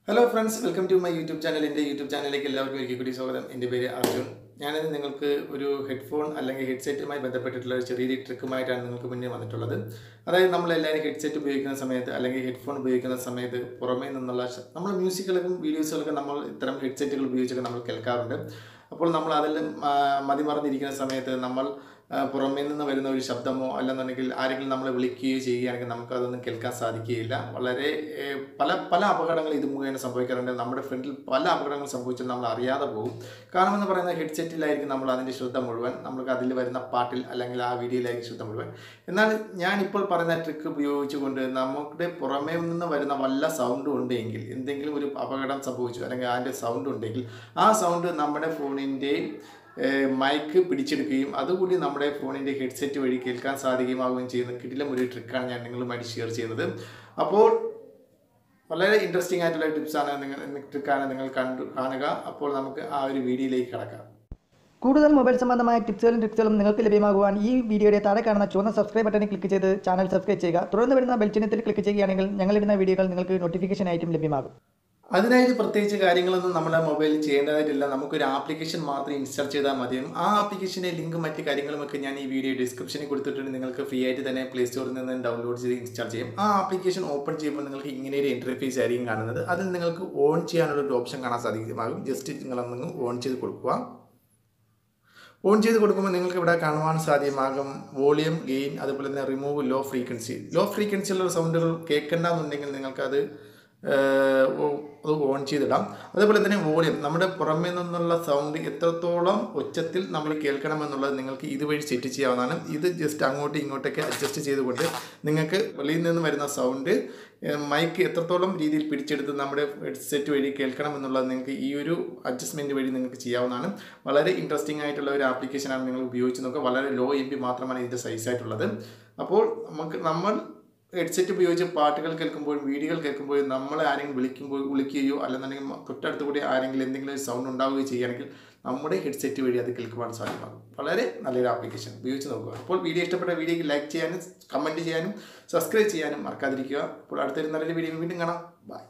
Hello friends, welcome to my YouTube channel. In the YouTube channel, എല്ലാവർക്കും ഒരിക്കൽ കൂടി സ്വാഗതം. എൻ്റെ പേര് അർജുൻ. ഞാനിന്ന് നിങ്ങൾക്ക് ഒരു ഹെഡ്ഫോൺ അല്ലെങ്കിൽ ഹെഡ്സെറ്റുമായി ബന്ധപ്പെട്ടിട്ടുള്ള ഒരു ചെറിയ ട്രിക്കുമായിട്ടാണ് നിങ്ങൾക്ക് മുന്നിൽ വന്നിട്ടുള്ളത്. അതായത് നമ്മളെല്ലാവരും ഹെഡ്സെറ്റ് ഉപയോഗിക്കുന്ന സമയത്ത് അല്ലെങ്കിൽ ഹെഡ്ഫോൺ ഉപയോഗിക്കുന്ന സമയത്ത് പുറമേ നിന്നുള്ള നമ്മൾ മ്യൂസിക്കുകളും വീഡിയോസുകളൊക്കെ നമ്മൾ ഇത്തരം ഹെഡ്സെറ്റുകൾ ഉപയോഗിച്ചൊക്കെ നമ്മൾ കേൾക്കാറുണ്ട്. അപ്പോൾ നമ്മൾ അതിൽ മതിമറന്നിരിക്കുന്ന സമയത്ത് നമ്മൾ പുറമേ നിന്ന് വരുന്ന ഒരു ശബ്ദമോ അല്ലെന്നുണ്ടെങ്കിൽ ആരെങ്കിലും നമ്മളെ വിളിക്കുകയോ ചെയ്യുകയാണെങ്കിൽ നമുക്കതൊന്നും കേൾക്കാൻ സാധിക്കുകയില്ല. വളരെ പല അപകടങ്ങൾ ഇത് മുഖേന സംഭവിക്കാറുണ്ട്. നമ്മുടെ ഫ്രണ്ടിൽ പല അപകടങ്ങൾ സംഭവിച്ചാൽ നമ്മൾ അറിയാതെ പോകും. കാരണം എന്ന് പറയുന്നത് ഹെഡ്സെറ്റിലായിരിക്കും നമ്മൾ അതിൻ്റെ ശ്രദ്ധ മുഴുവൻ, നമുക്ക് അതിൽ വരുന്ന പാട്ടിൽ അല്ലെങ്കിൽ ആ വീഡിയോയിലായിരിക്കും ശ്രദ്ധ മുഴുവൻ. എന്നാൽ ഞാനിപ്പോൾ പറയുന്ന ട്രിക്ക് ഉപയോഗിച്ചുകൊണ്ട് നമ്മുടെ പുറമേ നിന്ന് വരുന്ന വല്ല സൗണ്ടും ഉണ്ടെങ്കിൽ, എന്തെങ്കിലും ഒരു അപകടം സംഭവിച്ചു അല്ലെങ്കിൽ അതിൻ്റെ സൗണ്ട് ഉണ്ടെങ്കിൽ ആ സൗണ്ട് നമ്മുടെ ഫോണിൻ്റെ മൈക്ക് പിടിച്ചെടുക്കുകയും അതുകൂടി നമ്മുടെ ഫോണിൻ്റെ ഹെഡ്സെറ്റ് വഴി കേൾക്കാൻ സാധിക്കുകയാവുകയും ചെയ്യുന്ന കിടിലം ഒരു ട്രിക്കാണ് ഞാൻ നിങ്ങളുമായിട്ട് ഷെയർ ചെയ്യുന്നത്. അപ്പോൾ വളരെ ഇൻട്രസ്റ്റിംഗ് ആയിട്ടുള്ള ട്രിക്കാണ് നിങ്ങൾ കാണുക. അപ്പോൾ നമുക്ക് ആ ഒരു വീഡിയോയിലേക്ക് കടക്കാം. കൂടുതൽ മൊബൈൽ സംബന്ധമായ ടിപ്സുകളും ട്രിക്സുകളും നിങ്ങൾക്ക് ലഭ്യമാകുവാൻ ഈ വീഡിയോയുടെ താഴെ കാണുന്ന ചുവന്ന സബ്സ്ക്രൈബ് ബട്ടണിൽ ക്ലിക്ക് ചെയ്ത് ചാനൽ സബ്സ്ക്രൈബ് ചെയ്യുക. തുടർന്ന് വരുന്ന ബെൽ ചിഹ്നത്തിൽ ക്ലിക്ക് ചെയ്യുകയാണെങ്കിൽ ഞങ്ങളിടുന്ന വീഡിയോകൾ നിങ്ങൾക്ക് നോട്ടിഫിക്കേഷൻ ആയിട്ടും ലഭ്യമാകും. അതിനായിട്ട് പ്രത്യേകിച്ച് കാര്യങ്ങളൊന്നും നമ്മുടെ മൊബൈലിൽ ചെയ്യേണ്ടതായിട്ടില്ല. നമുക്കൊരു ആപ്ലിക്കേഷൻ മാത്രം ഇൻസ്റ്റാൾ ചെയ്താൽ മതിയും. ആ ആപ്ലിക്കേഷൻ്റെ ലിങ്ക് മറ്റ് കാര്യങ്ങളുമൊക്കെ ഞാൻ ഈ വീഡിയോ ഡിസ്ക്രിപ്ഷനിൽ കൊടുത്തിട്ടുണ്ട്. നിങ്ങൾക്ക് ഫ്രീ ആയിട്ട് തന്നെ പ്ലേ സ്റ്റോറിൽ നിന്ന് ഡൗൺലോഡ് ചെയ്ത് ഇൻസ്റ്റാൾ ചെയ്യും. ആ ആപ്ലിക്കേഷൻ ഓപ്പൺ ചെയ്യുമ്പോൾ നിങ്ങൾക്ക് ഇങ്ങനെ ഒരു ഇൻ്റർഫേസ് ആയിരിക്കും കാണുന്നത്. അതിൽ നിങ്ങൾക്ക് ഓൺ ചെയ്യാനുള്ള ഒരു ഓപ്ഷൻ കാണാൻ സാധിക്കുമാകും. ജസ്റ്റ് നിങ്ങളൊന്ന് ഓൺ ചെയ്ത് കൊടുക്കുക. ഓൺ ചെയ്ത് കൊടുക്കുമ്പോൾ നിങ്ങൾക്ക് ഇവിടെ കാണുവാൻ സാധ്യമാകും വോളിയം, ഗെയിൻ, അതുപോലെ തന്നെ റിമൂവ് ലോ ഫ്രീക്വൻസിയുള്ള സൗണ്ടുകൾ കേൾക്കേണ്ടെന്നുണ്ടെങ്കിൽ നിങ്ങൾക്കത് ഓൺ ചെയ്തിടാം. അതേപോലെ തന്നെ വോളിയം, നമ്മുടെ പുറമേ നിന്നുള്ള സൗണ്ട് എത്രത്തോളം ഉച്ചത്തിൽ നമ്മൾ കേൾക്കണമെന്നുള്ളത് നിങ്ങൾക്ക് ഇതുവഴി സെറ്റ് ചെയ്യാവുന്നതാണ്. ഇത് ജസ്റ്റ് അങ്ങോട്ടും ഇങ്ങോട്ടൊക്കെ അഡ്ജസ്റ്റ് ചെയ്തുകൊണ്ട് നിങ്ങൾക്ക് വെളിയിൽ നിന്ന് വരുന്ന സൗണ്ട് മൈക്ക് എത്രത്തോളം രീതിയിൽ പിടിച്ചെടുത്ത് നമ്മുടെ ഹെഡ്സെറ്റ് വഴി കേൾക്കണമെന്നുള്ളത് നിങ്ങൾക്ക് ഈ ഒരു അഡ്ജസ്റ്റ്മെൻറ്റ് വഴി നിങ്ങൾക്ക് ചെയ്യാവുന്നതാണ്. വളരെ ഇൻട്രസ്റ്റിംഗ് ആയിട്ടുള്ള ഒരു ആപ്ലിക്കേഷനാണ് നിങ്ങൾ ഉപയോഗിച്ച് നോക്കുക. വളരെ ലോ MB മാത്രമാണ് ഇതിൻ്റെ സൈസായിട്ടുള്ളത്. അപ്പോൾ നമ്മൾ ഹെഡ്സെറ്റ് ഉപയോഗിച്ച് പാട്ടുകൾ കേൾക്കുമ്പോഴും വീഡിയോകൾ കേൾക്കുമ്പോഴും നമ്മളെ ആരെങ്കിലും വിളിക്കുകയോ അല്ലെന്നുണ്ടെങ്കിൽ തൊട്ടടുത്ത് കൂടി ആരെങ്കിലും എന്തെങ്കിലും ഒരു സൗണ്ട് ഉണ്ടാവുകയോ ചെയ്യുകയാണെങ്കിൽ നമ്മുടെ ഹെഡ്സെറ്റ് വഴി അത് കേൾക്കുവാൻ സാധ്യമാകും. വളരെ നല്ലൊരു ആപ്ലിക്കേഷൻ, ഉപയോഗിച്ച് നോക്കുക. അപ്പോൾ വീഡിയോ ഇഷ്ടപ്പെട്ട വീഡിയോക്ക് ലൈക്ക് ചെയ്യാനും കമൻറ്റ് ചെയ്യാനും സബ്സ്ക്രൈബ് ചെയ്യാനും മറക്കാതിരിക്കുക. അപ്പോൾ അടുത്തൊരു നല്ലൊരു വീഡിയോ വീണ്ടും കാണാം. ബൈ.